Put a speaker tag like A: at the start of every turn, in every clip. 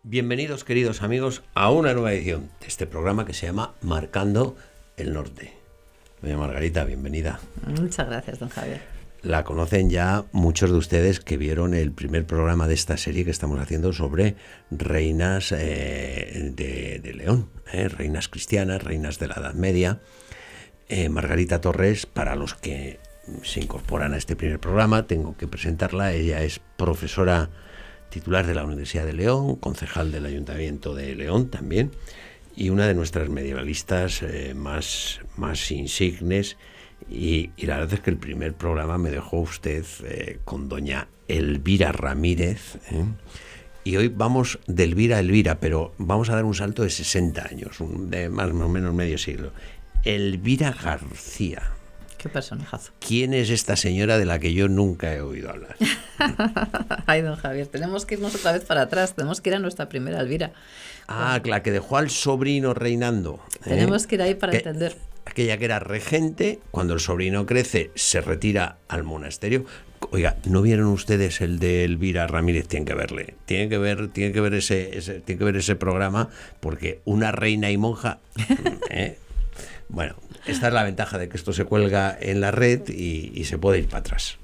A: Bienvenidos, queridos amigos, a una nueva edición de este programa que se llama Marcando el Norte. Doña Margarita, bienvenida.
B: Muchas gracias, don Javier.
A: La conocen ya muchos de ustedes que vieron el primer programa de esta serie que estamos haciendo sobre reinas de León, reinas cristianas, reinas de la Edad Media. Margarita Torres, para los que se incorporan a este primer programa, tengo que presentarla. Ella es profesora titular de la Universidad de León, concejal del Ayuntamiento de León también, y una de nuestras medievalistas más insignes. Y la verdad es que el primer programa me dejó usted con doña Elvira Ramírez, y hoy vamos de Elvira a Elvira, pero vamos a dar un salto de 60 años, de más o menos medio siglo. Elvira García.
B: Qué personajazo.
A: ¿Quién es esta señora de la que yo nunca he oído hablar?
B: Ay, don Javier, tenemos que irnos otra vez para atrás, tenemos que ir a nuestra primera Elvira.
A: La que dejó al sobrino reinando.
B: Tenemos que ir ahí para entender.
A: Aquella que era regente, cuando el sobrino crece, se retira al monasterio. Oiga, ¿no vieron ustedes el de Elvira Ramírez? Tienen que verle. Tienen que ver ese programa, porque una reina y monja. Bueno, esta es la ventaja de que esto se cuelga en la red y se puede ir para atrás.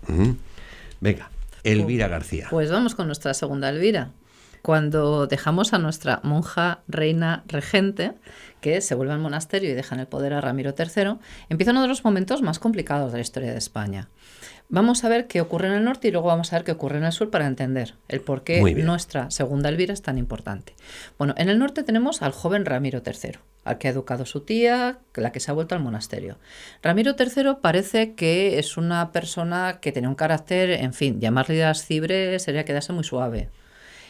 A: Venga, Elvira García.
B: Pues vamos con nuestra segunda Elvira. Cuando dejamos a nuestra monja reina regente, que se vuelve al monasterio y dejan el poder a Ramiro III, empieza uno de los momentos más complicados de la historia de España. Vamos a ver qué ocurre en el norte y luego vamos a ver qué ocurre en el sur para entender el por qué nuestra segunda Elvira es tan importante. Bueno, en el norte tenemos al joven Ramiro III, al que ha educado su tía, la que se ha vuelto al monasterio. Ramiro III parece que es una persona que tenía un carácter, en fin, llamarle ascibre sería quedarse muy suave.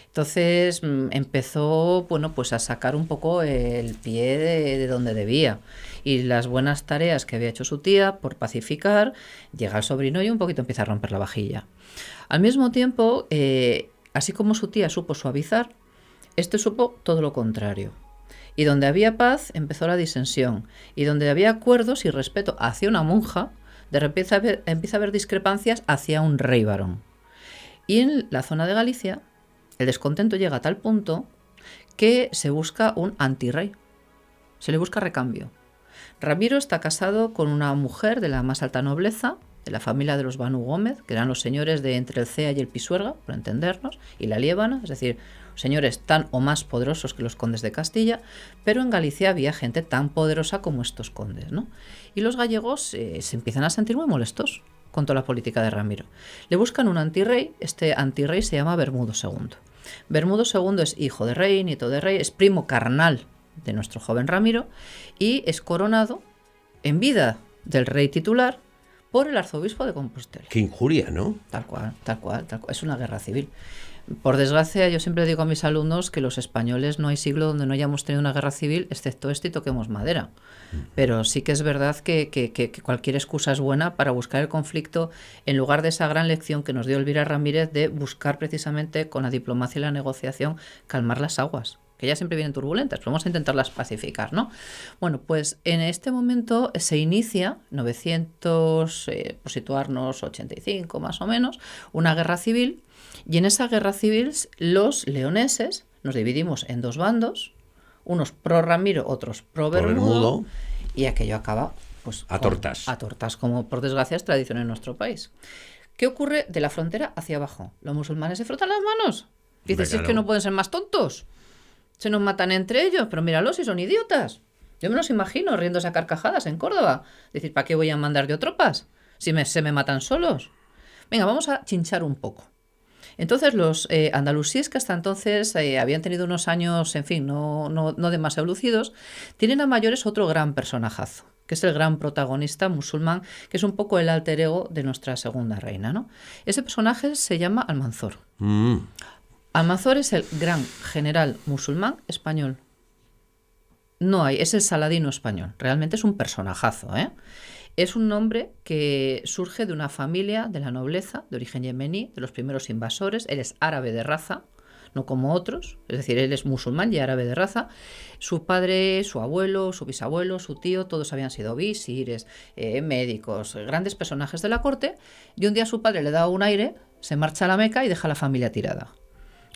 B: Entonces empezó, bueno, pues a sacar un poco el pie de donde debía. Y las buenas tareas que había hecho su tía por pacificar, llega el sobrino y un poquito empieza a romper la vajilla. Al mismo tiempo, así como su tía supo suavizar, este supo todo lo contrario. Y donde había paz, empezó la disensión. Y donde había acuerdos y respeto hacia una monja, de repente empieza a haber discrepancias hacia un rey varón. Y en la zona de Galicia, el descontento llega a tal punto que se busca un antirrey. Se le busca recambio. Ramiro está casado con una mujer de la más alta nobleza, de la familia de los Banu Gómez, que eran los señores de entre el Cea y el Pisuerga, por entendernos, y la Liébana, es decir, señores tan o más poderosos que los condes de Castilla, pero en Galicia había gente tan poderosa como estos condes, ¿no? Y los gallegos se empiezan a sentir muy molestos con toda la política de Ramiro. Le buscan un antirrey, este antirrey se llama Bermudo II. Bermudo II es hijo de rey, nieto de rey, es primo carnal de nuestro joven Ramiro y es coronado en vida del rey titular por el arzobispo de Compostela.
A: Qué injuria, ¿no?
B: Tal cual. Es una guerra civil. Por desgracia, yo siempre digo a mis alumnos que los españoles no hay siglo donde no hayamos tenido una guerra civil, excepto este y toquemos madera. Pero sí que es verdad que cualquier excusa es buena para buscar el conflicto en lugar de esa gran lección que nos dio Elvira Ramírez de buscar precisamente con la diplomacia y la negociación calmar las aguas, que ya siempre vienen turbulentas, pero vamos a intentarlas pacificar, ¿no? Bueno, pues en este momento se inicia, 900, por situarnos 85 más o menos, una guerra civil. Y en esa guerra civil los leoneses nos dividimos en dos bandos, unos pro Ramiro, otros pro Bermudo, y aquello acaba pues
A: a tortas.
B: A tortas, como por desgracia es tradición en nuestro país. ¿Qué ocurre de la frontera hacia abajo? Los musulmanes se frotan las manos. Dices, es que no pueden ser más tontos. Se nos matan entre ellos, pero míralos si son idiotas. Yo me los imagino riéndose a carcajadas en Córdoba. Decir, ¿para qué voy a mandar yo tropas? Si se me matan solos. Venga, vamos a chinchar un poco. Entonces los andalusíes, que hasta entonces habían tenido unos años, en fin, no demasiado lucidos, tienen a mayores otro gran personajazo, que es el gran protagonista musulmán, que es un poco el alter ego de nuestra segunda reina, ¿no? Ese personaje se llama Almanzor. Almanzor es el gran general musulmán español. No hay, es el Saladino español. Realmente es un personajazo, ¿eh? Es un nombre que surge de una familia de la nobleza, de origen yemení, de los primeros invasores. Él es árabe de raza, no como otros, es decir, él es musulmán y árabe de raza. Su padre, su abuelo, su bisabuelo, su tío, todos habían sido visires, médicos, grandes personajes de la corte. Y un día su padre le da un aire, se marcha a la Meca y deja a la familia tirada.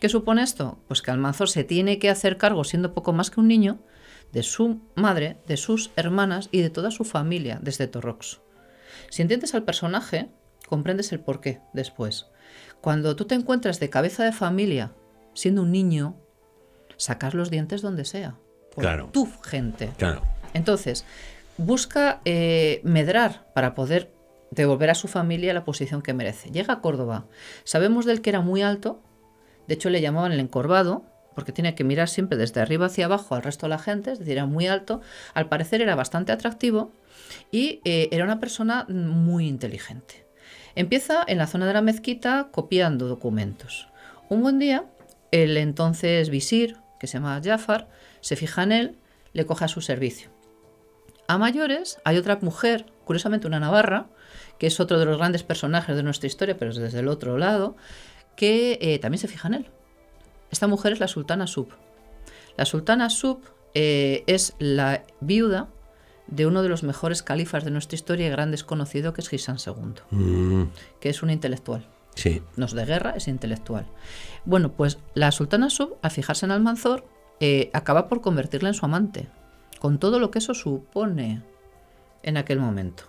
B: ¿Qué supone esto? Pues que Almanzor se tiene que hacer cargo, siendo poco más que un niño, de su madre, de sus hermanas y de toda su familia desde Torrox. Si entiendes al personaje, comprendes el porqué después. Cuando tú te encuentras de cabeza de familia, siendo un niño, sacas los dientes donde sea. Por
A: Claro.
B: tu gente.
A: Claro.
B: Entonces, busca medrar para poder devolver a su familia la posición que merece. Llega a Córdoba. Sabemos del que era muy alto. De hecho, le llamaban el encorvado, porque tiene que mirar siempre desde arriba hacia abajo al resto de la gente, es decir, era muy alto. Al parecer era bastante atractivo y era una persona muy inteligente. Empieza en la zona de la mezquita copiando documentos. Un buen día, el entonces visir, que se llama Jafar, se fija en él, le coge a su servicio. A mayores, hay otra mujer, curiosamente una navarra, que es otro de los grandes personajes de nuestra historia, pero es desde el otro lado, que también se fija en él. Esta mujer es la sultana Sub. La sultana Sub es la viuda de uno de los mejores califas de nuestra historia y gran desconocido, que es Gisán II, que es un intelectual.
A: Sí.
B: No es de guerra, es intelectual. Bueno, pues la sultana Sub, al fijarse en Almanzor, acaba por convertirla en su amante, con todo lo que eso supone en aquel momento.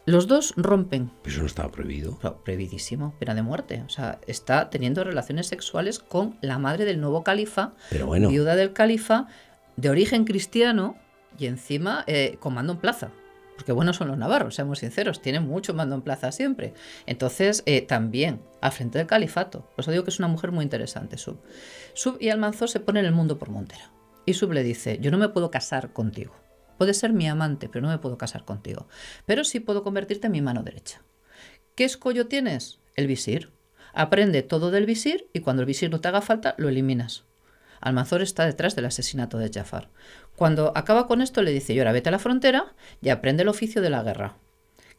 B: Los dos rompen.
A: Eso no estaba prohibido.
B: Prohibidísimo, pena de muerte. O sea, está teniendo relaciones sexuales con la madre del nuevo califa,
A: Pero bueno.
B: viuda del califa, de origen cristiano y encima con mando en plaza. Porque buenos son los navarros, seamos sinceros, tienen mucho mando en plaza siempre. Entonces, también al frente del califato. Por eso digo que es una mujer muy interesante, Sub. Sub y Almanzor se ponen el mundo por montera. Y Sub le dice, yo no me puedo casar contigo. Puedes ser mi amante, pero no me puedo casar contigo. Pero sí puedo convertirte en mi mano derecha. ¿Qué escollo tienes? El visir. Aprende todo del visir y cuando el visir no te haga falta, lo eliminas. Almanzor está detrás del asesinato de Jafar. Cuando acaba con esto, le dice, y ahora vete a la frontera y aprende el oficio de la guerra.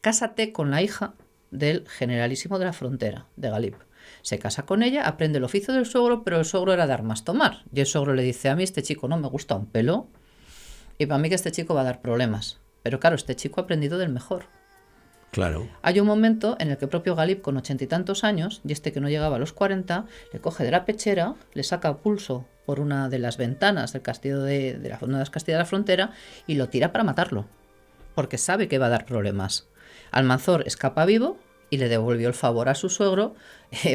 B: Cásate con la hija del generalísimo de la frontera, de Galib. Se casa con ella, aprende el oficio del suegro, pero el suegro era dar más tomar. Y el suegro le dice, a mí este chico no me gusta un pelo y para mí que este chico va a dar problemas. Pero claro, este chico ha aprendido del mejor.
A: Claro.
B: Hay un momento en el que el propio Galib, con 80 y tantos años, y este que no llegaba a los 40, le coge de la pechera, le saca pulso por una de las ventanas del castillo una de las castillas de la frontera y lo tira para matarlo, porque sabe que va a dar problemas. Almanzor escapa vivo y le devolvió el favor a su suegro,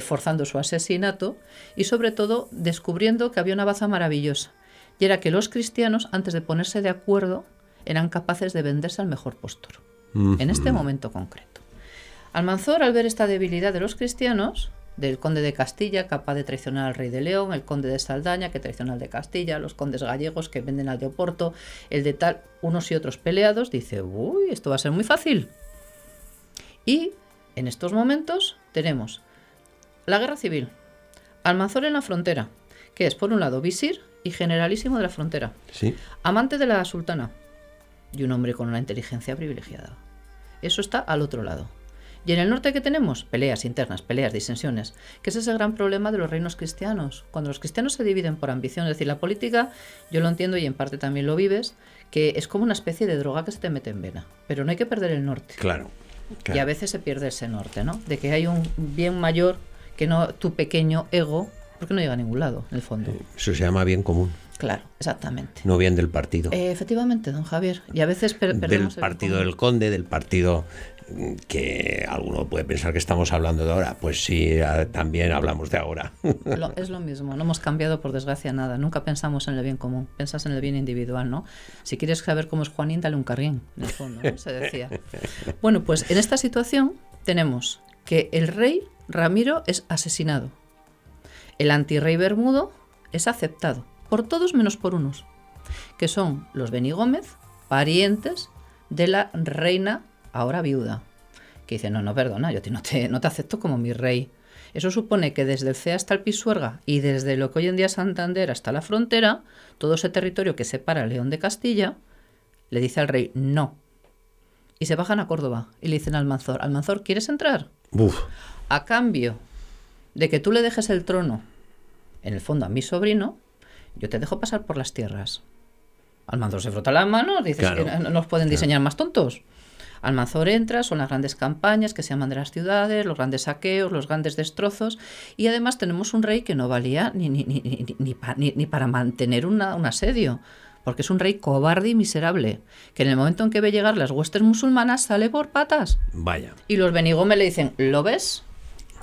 B: forzando su asesinato y sobre todo descubriendo que había una baza maravillosa, y era que los cristianos, antes de ponerse de acuerdo, eran capaces de venderse al mejor postor. En este momento concreto. Almanzor, al ver esta debilidad de los cristianos, del conde de Castilla, capaz de traicionar al rey de León, el conde de Saldaña, que traiciona al de Castilla, los condes gallegos que venden al de Oporto, el de tal, unos y otros peleados, dice, uy, esto va a ser muy fácil. Y en estos momentos tenemos la guerra civil, Almanzor en la frontera, que es por un lado visir y generalísimo de la frontera,
A: Sí.
B: amante de la sultana y un hombre con una inteligencia privilegiada. Eso está al otro lado. Y en el norte, ¿qué tenemos? Peleas internas, peleas, disensiones, que ese es el gran problema de los reinos cristianos. Cuando los cristianos se dividen por ambición, es decir, la política, yo lo entiendo y en parte también lo vives, que es como una especie de droga que se te mete en vena, pero no hay que perder el norte.
A: Claro.
B: Y a veces se pierde ese norte, ¿no? De que hay un bien mayor que no tu pequeño ego, porque no llega a ningún lado, en el fondo.
A: Eso se llama bien común.
B: Claro, exactamente.
A: No bien del partido.
B: Efectivamente, don Javier. Y a veces perdemos
A: del partido del conde, del partido que alguno puede pensar que estamos hablando de ahora. Pues sí, también hablamos de ahora.
B: Es lo mismo, no hemos cambiado por desgracia nada. Nunca pensamos en el bien común, pensas en el bien individual, ¿no? Si quieres saber cómo es Juanín, dale un carrín, en el fondo, ¿no? Se decía. Bueno, pues en esta situación tenemos que el rey Ramiro es asesinado. El antirrey Bermudo es aceptado. Por todos menos por unos, que son los Beni Gómez, parientes de la reina ahora viuda, que dicen, no, perdona, yo no te acepto como mi rey. Eso supone que desde el Cea hasta el Pisuerga y desde lo que hoy en día es Santander hasta la frontera, todo ese territorio que separa a León de Castilla, le dice al rey, no. Y se bajan a Córdoba y le dicen a Almanzor, Almanzor, ¿quieres entrar?
A: Uf.
B: A cambio de que tú le dejes el trono, en el fondo a mi sobrino, yo te dejo pasar por las tierras. Almanzor se frota las manos, dice,
A: claro,
B: que no nos pueden diseñar más tontos. Almanzor entra, son las grandes campañas que se llaman de las ciudades, los grandes saqueos, los grandes destrozos, y además tenemos un rey que no valía ni para mantener un asedio, porque es un rey cobarde y miserable, que en el momento en que ve llegar las huestes musulmanas sale por patas.
A: Vaya.
B: Y los Benigome le dicen, ¿lo ves?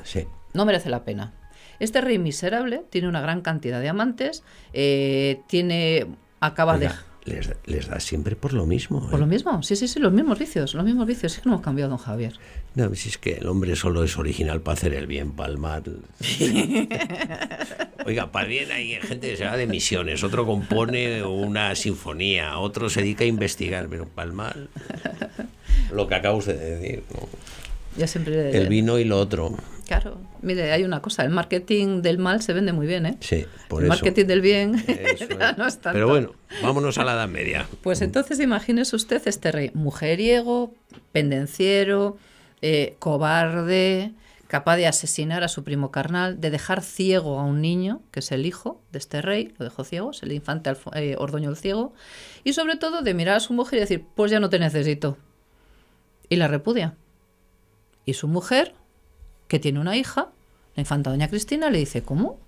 A: Sí.
B: No merece la pena. Este rey miserable tiene una gran cantidad de amantes, acaba
A: Oiga, les da siempre por lo mismo.
B: Por lo mismo, sí, los mismos vicios, es que no hemos cambiado, don Javier.
A: No, si es que el hombre solo es original para hacer el bien, para el mal. Oiga, para el bien hay gente que se va de misiones, otro compone una sinfonía, otro se dedica a investigar, pero para el mal, lo que acaba usted de decir, ¿no?
B: Ya siempre...
A: El vino y lo otro.
B: Claro, mire, hay una cosa, el marketing del mal se vende muy bien, ¿eh?
A: Sí, por
B: el
A: eso.
B: El marketing del bien
A: Eso es.
B: no es tanto.
A: Pero bueno, vámonos a la Edad Media.
B: Pues entonces imagínese usted este rey mujeriego, pendenciero, cobarde, capaz de asesinar a su primo carnal, de dejar ciego a un niño, que es el hijo de este rey, lo dejó ciego, es el infante Ordoño el Ciego, y sobre todo de mirar a su mujer y decir, pues ya no te necesito. Y la repudia. Y su mujer, que tiene una hija, la infanta doña Cristina, le dice, ¿cómo?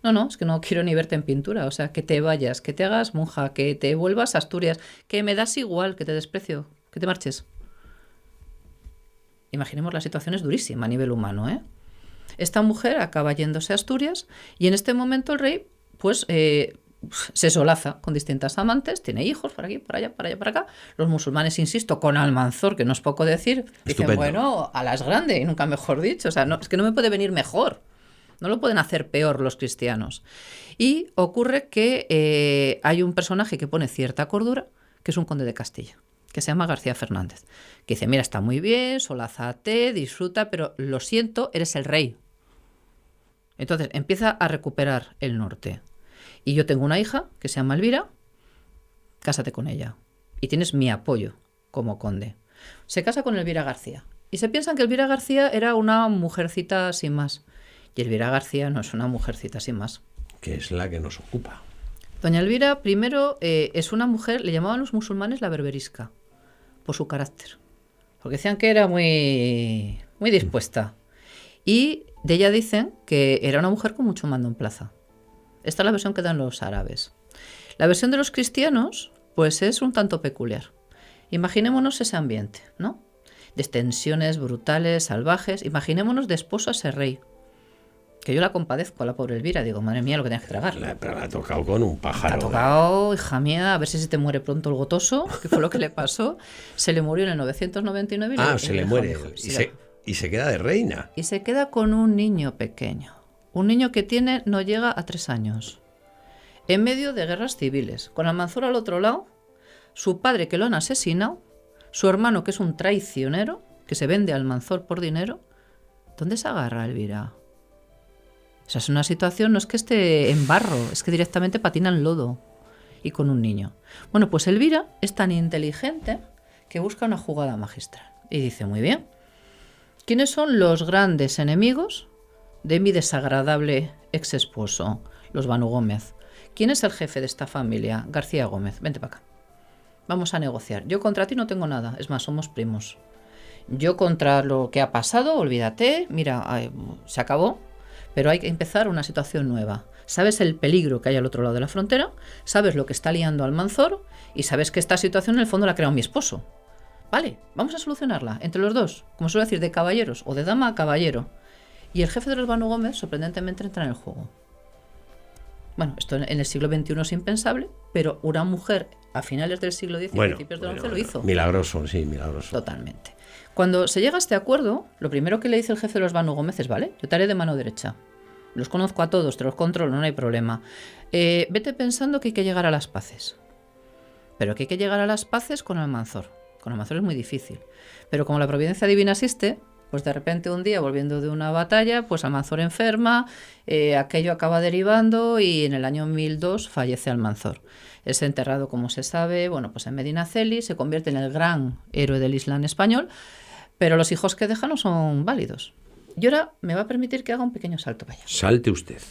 B: No, es que no quiero ni verte en pintura, o sea, que te vayas, que te hagas monja, que te vuelvas a Asturias, que me das igual, que te desprecio, que te marches. Imaginemos, la situación es durísima a nivel humano, ¿eh? Esta mujer acaba yéndose a Asturias y en este momento el rey, pues... se solaza con distintas amantes, tiene hijos por aquí, por allá, para allá, para acá. Los musulmanes, insisto, con Almanzor, que no es poco decir, dicen,
A: Estupendo.
B: bueno, a las grandes, y nunca mejor dicho, o sea, no, es que no me puede venir mejor. No lo pueden hacer peor los cristianos. Y ocurre que hay un personaje que pone cierta cordura, que es un conde de Castilla, que se llama García Fernández, que dice, mira, está muy bien, solázate, disfruta, pero lo siento, eres el rey. Entonces empieza a recuperar el norte. Y yo tengo una hija que se llama Elvira, cásate con ella. Y tienes mi apoyo como conde. Se casa con Elvira García. Y se piensan que Elvira García era una mujercita sin más. Y Elvira García no es una mujercita sin más.
A: Que es la que nos ocupa.
B: Doña Elvira, primero, es una mujer, le llamaban los musulmanes la berberisca, por su carácter. Porque decían que era muy dispuesta. Y de ella dicen que era una mujer con mucho mando en plaza. Esta es la versión que dan los árabes. La versión de los cristianos, pues es un tanto peculiar. Imaginémonos ese ambiente, ¿no? De tensiones brutales, salvajes. Imaginémonos de esposo a ese rey. Que yo la compadezco a la pobre Elvira. Digo, madre mía, lo que tienes que tragar.
A: Pero la ha tocado con un pájaro.
B: Te ha tocado, hija mía, a ver si se te muere pronto el gotoso, que fue lo que le pasó. Se le murió en el 999.
A: Se le muere. Y se queda de reina.
B: Y se queda con un niño pequeño. Un niño que no llega a 3 años. En medio de guerras civiles. Con Almanzor al otro lado. Su padre que lo han asesinado. Su hermano que es un traicionero. Que se vende a Almanzor por dinero. ¿Dónde se agarra Elvira? O sea, es una situación, no es que esté en barro. Es que directamente patina en lodo. Y con un niño. Bueno, pues Elvira es tan inteligente que busca una jugada magistral. Y dice, muy bien. ¿Quiénes son los grandes enemigos de mi desagradable ex esposo, los Banu Gómez? ¿Quién es el jefe de esta familia? García Gómez. Vente para acá. Vamos a negociar. Yo contra ti no tengo nada. Es más, somos primos. Yo contra lo que ha pasado, olvídate. Mira, se acabó. Pero hay que empezar una situación nueva. Sabes el peligro que hay al otro lado de la frontera. Sabes lo que está liando Almanzor. Y sabes que esta situación en el fondo la ha creado mi esposo. Vale, vamos a solucionarla entre los dos. Como suele decir, de caballeros o de dama a caballero. Y el jefe de los Banu Gómez, sorprendentemente, entra en el juego. Bueno, esto en el siglo XXI es impensable, pero una mujer a finales del siglo X y principios del XI lo hizo.
A: Milagroso, sí, milagroso.
B: Totalmente. Cuando se llega a este acuerdo, lo primero que le dice el jefe de los Banu Gómez es, vale, yo te haré de mano derecha. Los conozco a todos, te los controlo, no hay problema. Vete pensando que hay que llegar a las paces. Pero que hay que llegar a las paces con Almanzor. Con Almanzor es muy difícil. Pero como la providencia divina existe... Pues de repente un día, volviendo de una batalla, pues Almanzor enferma, aquello acaba derivando y en el año 1002 fallece Almanzor. Es enterrado, como se sabe, bueno, pues en Medinaceli, se convierte en el gran héroe del Islam español, pero los hijos que deja no son válidos. Y ahora me va a permitir que haga un pequeño salto para allá.
A: Salte usted.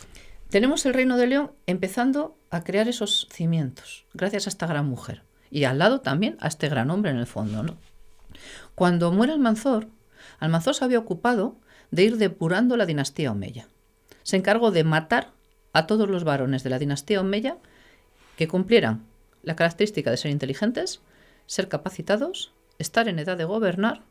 B: Tenemos el Reino de León empezando a crear esos cimientos, gracias a esta gran mujer. Y al lado también a este gran hombre en el fondo, ¿no? Cuando muere Almanzor se había ocupado de ir depurando la dinastía omeya. Se encargó de matar a todos los varones de la dinastía omeya que cumplieran la característica de ser inteligentes, ser capacitados, estar en edad de gobernar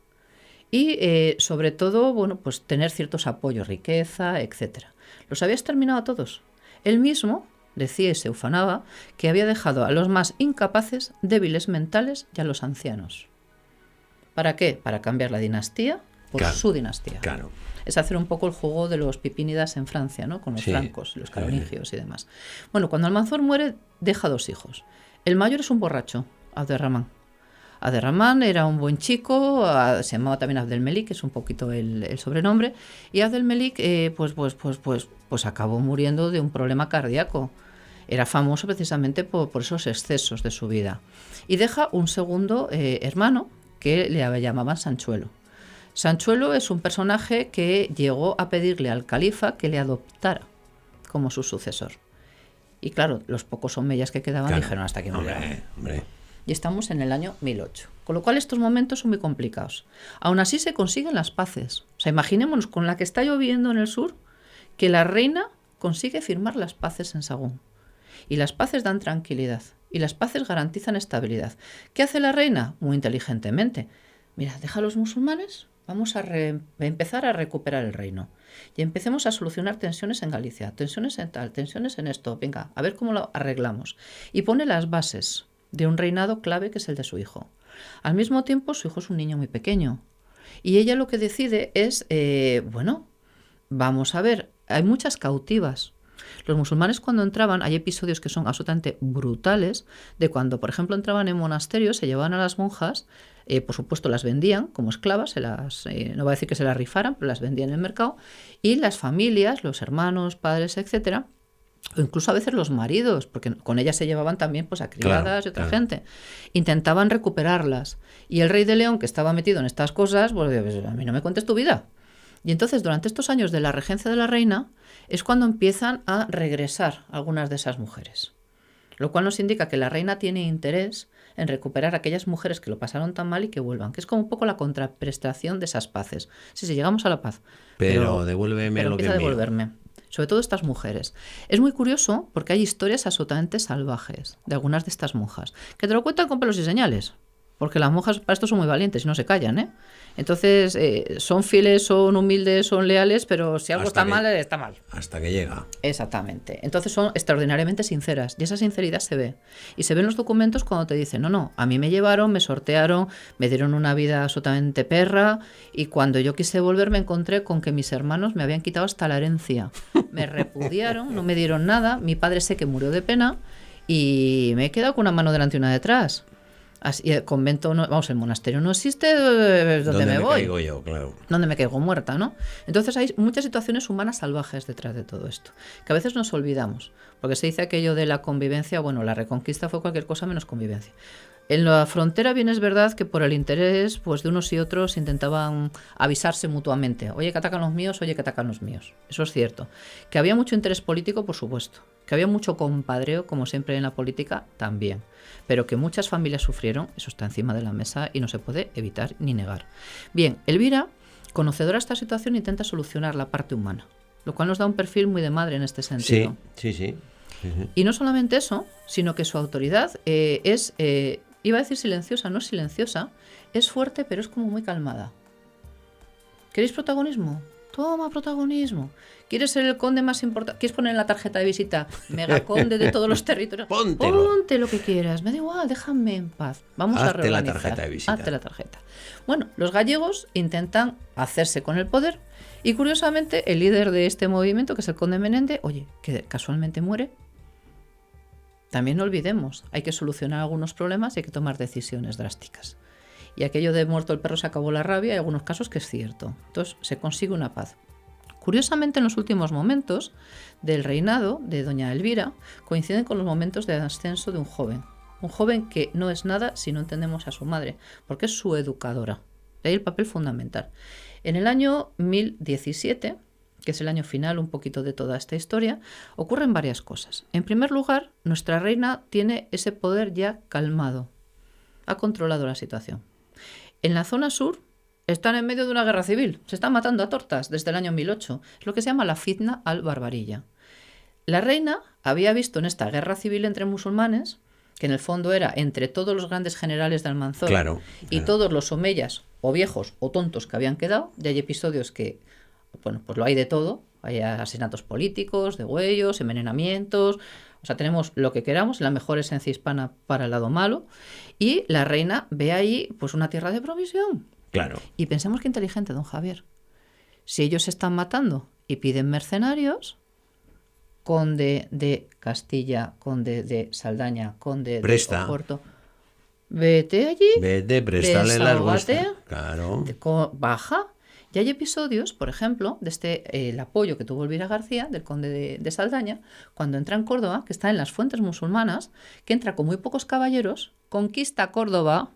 B: y, sobre todo, bueno, pues tener ciertos apoyos, riqueza, etc. Los había exterminado a todos. Él mismo decía y se ufanaba que había dejado a los más incapaces, débiles mentales y a los ancianos. ¿Para qué? Para cambiar la dinastía por su dinastía.
A: Claro.
B: Es hacer un poco el juego de los pipínidas en Francia, ¿no? Con los francos, los carolingios y demás. Bueno, cuando Almanzor muere, deja 2 hijos. El mayor es un borracho, Abderramán. Abderramán era un buen chico, se llamaba también Abdelmelik, que es un poquito el sobrenombre, y Abdelmelik pues acabó muriendo de un problema cardíaco. Era famoso precisamente por esos excesos de su vida. Y deja un segundo hermano que le llamaban Sanchuelo. Sanchuelo es un personaje que llegó a pedirle al califa que le adoptara como su sucesor. Y claro, los pocos omeyas que quedaban dijeron hasta aquí no llegamos. Y estamos en el año 1008. Con lo cual estos momentos son muy complicados. Aún así se consiguen las paces. O sea, imaginémonos con la que está lloviendo en el sur, que la reina consigue firmar las paces en Sagún. Y las paces dan tranquilidad. Y las paces garantizan estabilidad. ¿Qué hace la reina? Muy inteligentemente. Mira, deja a los musulmanes, vamos a empezar a recuperar el reino. Y empecemos a solucionar tensiones en Galicia, tensiones en tal, tensiones en esto. Venga, a ver cómo lo arreglamos. Y pone las bases de un reinado clave que es el de su hijo. Al mismo tiempo, su hijo es un niño muy pequeño. Y ella lo que decide es, vamos a ver, hay muchas cautivas. Los musulmanes cuando entraban, hay episodios que son absolutamente brutales, de cuando, por ejemplo, entraban en monasterios, se llevaban a las monjas, por supuesto las vendían como esclavas, no voy a decir que se las rifaran, pero las vendían en el mercado, y las familias, los hermanos, padres, etcétera, o incluso a veces los maridos, porque con ellas se llevaban también pues a criadas y otra gente, intentaban recuperarlas. Y el rey de León, que estaba metido en estas cosas, pues a mí no me cuentes tu vida. Y entonces, durante estos años de la regencia de la reina, es cuando empiezan a regresar algunas de esas mujeres. Lo cual nos indica que la reina tiene interés en recuperar a aquellas mujeres que lo pasaron tan mal y que vuelvan, que es como un poco la contraprestación de esas paces. Sí, llegamos a la paz.
A: Pero devuélveme lo que es mío.
B: Devolverme. Sobre todo estas mujeres. Es muy curioso porque hay historias absolutamente salvajes de algunas de estas monjas, que te lo cuentan con pelos y señales. Porque las monjas para esto son muy valientes y no se callan, ¿eh? Entonces, son fieles, son humildes, son leales, pero si algo está mal, está mal.
A: Hasta que llega.
B: Exactamente. Entonces son extraordinariamente sinceras y esa sinceridad se ve. Y se ven los documentos cuando te dicen, no, a mí me llevaron, me sortearon, me dieron una vida absolutamente perra y cuando yo quise volver me encontré con que mis hermanos me habían quitado hasta la herencia. Me repudiaron, no me dieron nada, mi padre sé que murió de pena y me he quedado con una mano delante y una detrás. Así, el convento, el monasterio no existe, ¿dónde me voy?
A: Caigo yo, claro.
B: ¿Dónde me caigo muerta, no? Entonces hay muchas situaciones humanas salvajes detrás de todo esto, que a veces nos olvidamos, porque se dice aquello de la convivencia, la reconquista fue cualquier cosa menos convivencia. En la frontera bien es verdad que por el interés pues de unos y otros intentaban avisarse mutuamente. Oye, que atacan los míos, oye, que atacan los míos. Eso es cierto. Que había mucho interés político, por supuesto. Que había mucho compadreo, como siempre en la política, también. Pero que muchas familias sufrieron, eso está encima de la mesa y no se puede evitar ni negar. Bien, Elvira, conocedora de esta situación, intenta solucionar la parte humana, lo cual nos da un perfil muy de madre en este sentido.
A: Sí.
B: Y no solamente eso, sino que su autoridad es... iba a decir silenciosa, no silenciosa, es fuerte pero es como muy calmada. ¿Queréis protagonismo? Toma protagonismo. ¿Quieres ser el conde más importante? ¿Quieres poner en la tarjeta de visita megaconde de todos los territorios? Ponte lo que quieras, me da igual, déjame en paz. Vamos a reorganizar.
A: Hazte la tarjeta de visita.
B: Hazte la tarjeta. Bueno, los gallegos intentan hacerse con el poder y curiosamente el líder de este movimiento, que es el conde Menende, oye, que casualmente muere. También no olvidemos, hay que solucionar algunos problemas y hay que tomar decisiones drásticas. Y aquello de muerto el perro se acabó la rabia, hay algunos casos que es cierto. Entonces se consigue una paz. Curiosamente, en los últimos momentos del reinado de doña Elvira coinciden con los momentos de ascenso de un joven que no es nada si no entendemos a su madre, porque es su educadora. De ahí el papel fundamental. En el año 1017... que es el año final un poquito de toda esta historia, ocurren varias cosas. En primer lugar, nuestra reina tiene ese poder ya calmado, ha controlado la situación. En la zona sur están en medio de una guerra civil, se están matando a tortas desde el año 1008, es lo que se llama la fitna al-barbarilla. La reina había visto en esta guerra civil entre musulmanes, que en el fondo era entre todos los grandes generales de Almanzor y todos los omeyas, o viejos o tontos que habían quedado, y hay episodios que, bueno, pues lo hay de todo, hay asesinatos políticos, degüellos, envenenamientos, o sea, tenemos lo que queramos, la mejor esencia hispana para el lado malo, y la reina ve ahí pues una tierra de provisión.
A: Claro.
B: Y pensemos que inteligente, don Javier. Si ellos se están matando y piden mercenarios, conde de Castilla, conde de Saldaña, conde de Oporto, vete allí,
A: vete, préstale las vuestras. Claro.
B: Baja. Y hay episodios, por ejemplo, de el apoyo que tuvo Elvira García, del conde de Saldaña, cuando entra en Córdoba, que está en las fuentes musulmanas, que entra con muy pocos caballeros, conquista Córdoba,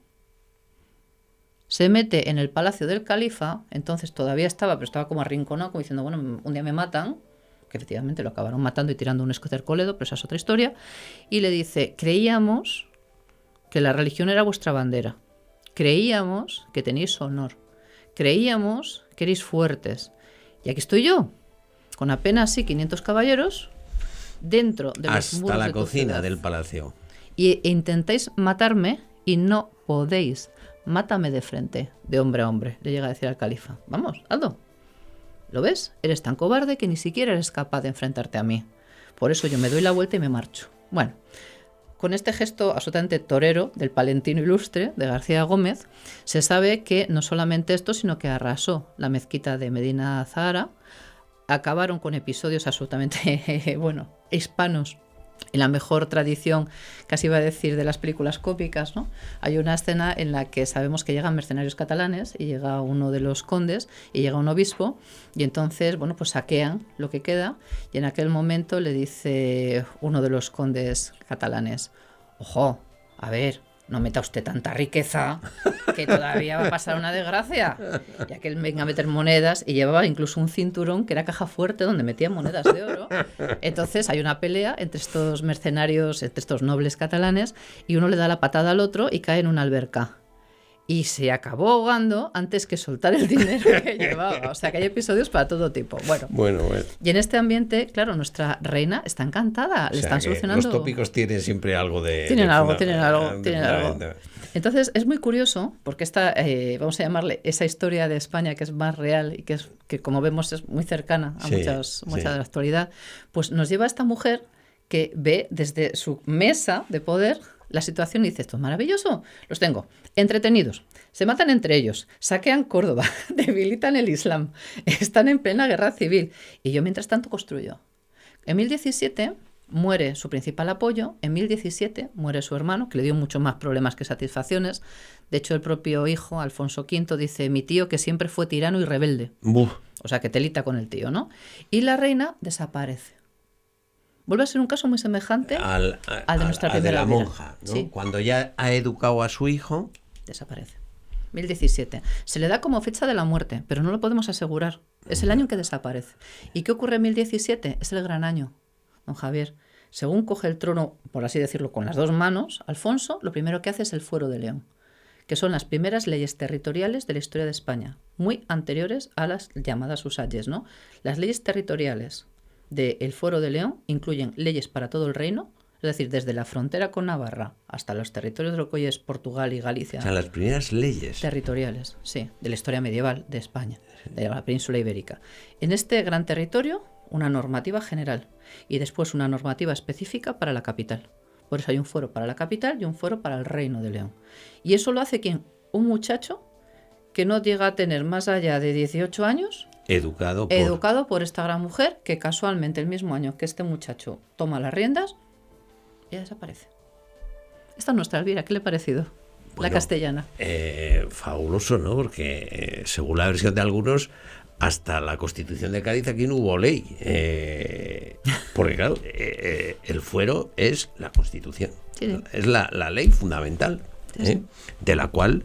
B: se mete en el palacio del califa, entonces todavía estaba, pero estaba como arrinconado, como diciendo, bueno, un día me matan, que efectivamente lo acabaron matando y tirando un escocercoledo, pero esa es otra historia, y le dice, creíamos que la religión era vuestra bandera, creíamos que tenéis honor, creíamos que erais fuertes, y aquí estoy yo, con apenas 500 caballeros, dentro de los muros
A: hasta la
B: de tu
A: cocina
B: ciudad,
A: del palacio.
B: y intentáis matarme y no podéis. Mátame de frente, de hombre a hombre, le llega a decir al califa. Vamos, Aldo. ¿Lo ves? Eres tan cobarde que ni siquiera eres capaz de enfrentarte a mí. Por eso yo me doy la vuelta y me marcho. Bueno, con este gesto absolutamente torero del palentino ilustre de García Gómez, se sabe que no solamente esto, sino que arrasó la mezquita de Medina Zahara, acabaron con episodios absolutamente, hispanos, en la mejor tradición, casi iba a decir, de las películas cópicas, ¿no? Hay una escena en la que sabemos que llegan mercenarios catalanes y llega uno de los condes y llega un obispo y entonces, pues saquean lo que queda y en aquel momento le dice uno de los condes catalanes, ojo, a ver, no meta usted tanta riqueza que todavía va a pasar una desgracia. Y aquel venga a meter monedas y llevaba incluso un cinturón que era caja fuerte donde metían monedas de oro. Entonces hay una pelea entre estos mercenarios, entre estos nobles catalanes, y uno le da la patada al otro y cae en una alberca. Y se acabó ahogando antes que soltar el dinero que llevaba. O sea que hay episodios para todo tipo. Bueno. Y en este ambiente, claro, nuestra reina está encantada. Le están solucionando.
A: Los tópicos tienen siempre algo de...
B: Tienen algo. Entonces es muy curioso porque esta, vamos a llamarle esa historia de España que es más real y que como vemos es muy cercana a mucha de la actualidad, pues nos lleva a esta mujer que ve desde su mesa de poder la situación y dice, esto es maravilloso, los tengo entretenidos, se matan entre ellos, saquean Córdoba, debilitan el Islam, están en plena guerra civil y yo mientras tanto construyo. En 1017 muere su principal apoyo, en 1017 muere su hermano, que le dio mucho más problemas que satisfacciones. De hecho, el propio hijo, Alfonso V, dice, mi tío que siempre fue tirano y rebelde. O sea, que telita con el tío, ¿no? Y la reina desaparece. Vuelve a ser un caso muy semejante al de nuestra primera
A: de la monja, ¿no?
B: Sí.
A: Cuando ya ha educado a su hijo...
B: Desaparece. 1017. Se le da como fecha de la muerte, pero no lo podemos asegurar. Es el año en que desaparece. ¿Y qué ocurre en 1017? Es el gran año, don Javier. Según coge el trono, por así decirlo, con las dos manos, Alfonso lo primero que hace es el Fuero de León, que son las primeras leyes territoriales de la historia de España, muy anteriores a las llamadas usages, ¿no? Las leyes territoriales del Fuero de León incluyen leyes para todo el reino, es decir, desde la frontera con Navarra hasta los territorios de lo que hoy es Portugal y Galicia.
A: O sea, las primeras leyes
B: territoriales, sí, de la historia medieval de España, de la península ibérica. En este gran territorio, una normativa general y después una normativa específica para la capital. Por eso hay un fuero para la capital y un fuero para el Reino de León. Y eso lo hace ¿quién? Un muchacho que no llega a tener más allá de 18 años... Educado por esta gran mujer que casualmente el mismo año que este muchacho toma las riendas, ella desaparece. Esta es nuestra Elvira, ¿qué le ha parecido? La castellana.
A: Fabuloso, ¿no? Porque según la versión de algunos, hasta la Constitución de Cádiz aquí no hubo ley. Porque claro, el fuero es la Constitución. Sí. Es la ley fundamental, sí. De la cual...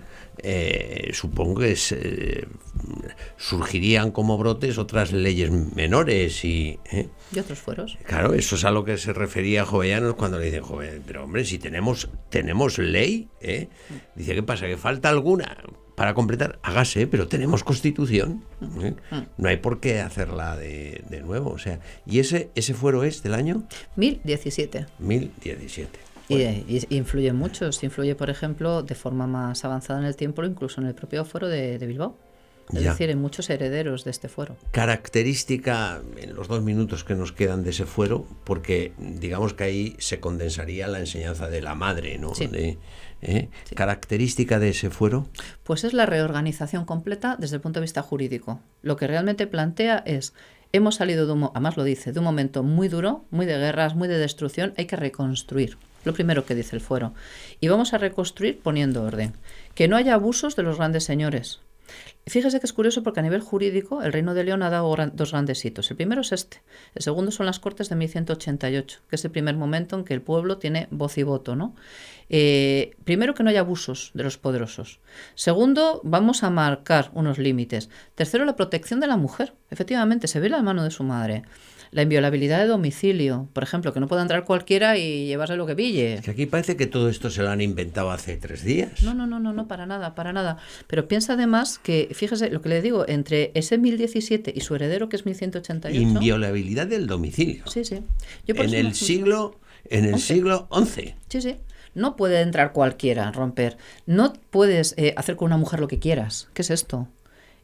A: supongo que surgirían como brotes otras leyes menores y
B: otros fueros.
A: Claro, eso es a lo que se refería Jovellanos cuando le dicen, joven, pero hombre, si tenemos ley, dice, ¿qué pasa? ¿Que falta alguna? para completar, hágase, pero tenemos Constitución. No hay por qué hacerla de nuevo. O sea, ¿y ese fuero es del año?
B: 1017.
A: 1017.
B: Y influye mucho. Influye, por ejemplo, de forma más avanzada en el tiempo, incluso en el propio fuero de Bilbao. Es decir, en muchos herederos de este fuero.
A: Característica, en los 2 minutos que nos quedan de ese fuero, porque digamos que ahí se condensaría la enseñanza de la madre, ¿no?
B: Sí.
A: Sí. Característica de ese fuero.
B: Pues es la reorganización completa desde el punto de vista jurídico. Lo que realmente plantea es, hemos salido además lo dice, de un momento muy duro, muy de guerras, muy de destrucción, hay que reconstruir. Lo primero que dice el fuero. Y vamos a reconstruir poniendo orden. Que no haya abusos de los grandes señores. Fíjese que es curioso porque a nivel jurídico el Reino de León ha dado 2 grandes hitos. El primero es este. El segundo son las Cortes de 1188, que es el primer momento en que el pueblo tiene voz y voto, ¿no? Primero, que no haya abusos de los poderosos. Segundo, vamos a marcar unos límites. Tercero, la protección de la mujer. Efectivamente, se ve la mano de su madre. La inviolabilidad de domicilio, por ejemplo, que no pueda entrar cualquiera y llevarse lo que pille.
A: Es que aquí parece que todo esto se lo han inventado hace 3 días.
B: No, para nada. Pero piensa además que, fíjese lo que le digo, entre ese 1017 y su heredero, que es 1188...
A: Inviolabilidad del domicilio.
B: Sí.
A: En el siglo XI.
B: Sí. No puede entrar cualquiera a romper. No puedes hacer con una mujer lo que quieras. ¿Qué es esto?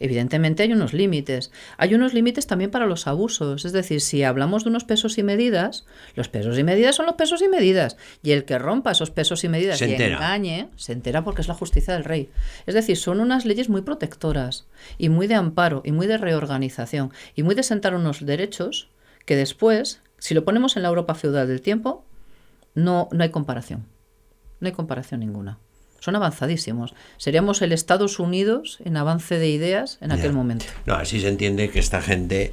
B: Evidentemente hay unos límites. Hay unos límites también para los abusos. Es decir, si hablamos de unos pesos y medidas, los pesos y medidas son los pesos y medidas. Y el que rompa esos pesos y medidas y engañe, se entera porque es la justicia del rey. Es decir, son unas leyes muy protectoras y muy de amparo y muy de reorganización y muy de sentar unos derechos que después, si lo ponemos en la Europa feudal del tiempo, no hay comparación. No hay comparación ninguna. Son avanzadísimos. Seríamos el Estados Unidos en avance de ideas en aquel momento.
A: No, así se entiende que esta gente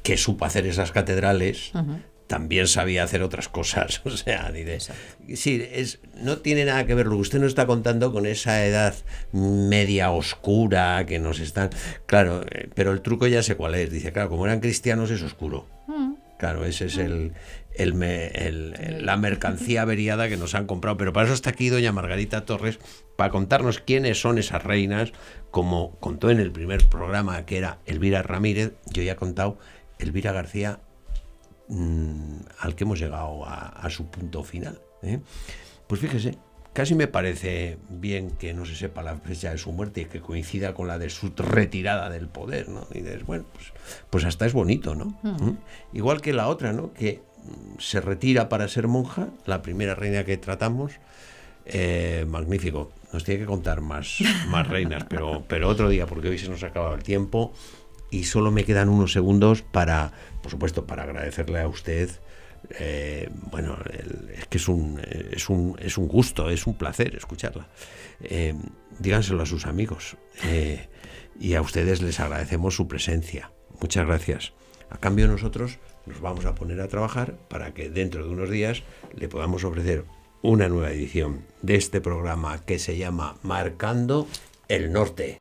A: que supo hacer esas catedrales también sabía hacer otras cosas. O sea, no tiene nada que ver lo que usted nos está contando con esa edad media oscura que nos están... Claro, pero el truco ya sé cuál es. Dice, claro, como eran cristianos es oscuro. Claro, ese es la mercancía averiada que nos han comprado. Pero para eso está aquí doña Margarita Torres, para contarnos quiénes son esas reinas, como contó en el primer programa, que era Elvira Ramírez. Yo ya he contado Elvira García, al que hemos llegado a su punto final. Pues fíjese, casi me parece bien que no se sepa la fecha de su muerte y que coincida con la de su retirada del poder, ¿no? Y dices, bueno, pues hasta es bonito, ¿no? Igual que la otra, ¿no? Que se retira para ser monja, la primera reina que tratamos. Magnífico. Nos tiene que contar más reinas, pero otro día, porque hoy se nos ha acabado el tiempo y solo me quedan unos segundos para, por supuesto, para agradecerle a usted. Es que es un gusto, es un placer escucharla. Díganselo a sus amigos, y a ustedes les agradecemos su presencia. Muchas gracias. A cambio, nosotros nos vamos a poner a trabajar para que dentro de unos días le podamos ofrecer una nueva edición de este programa que se llama Marcando el Norte.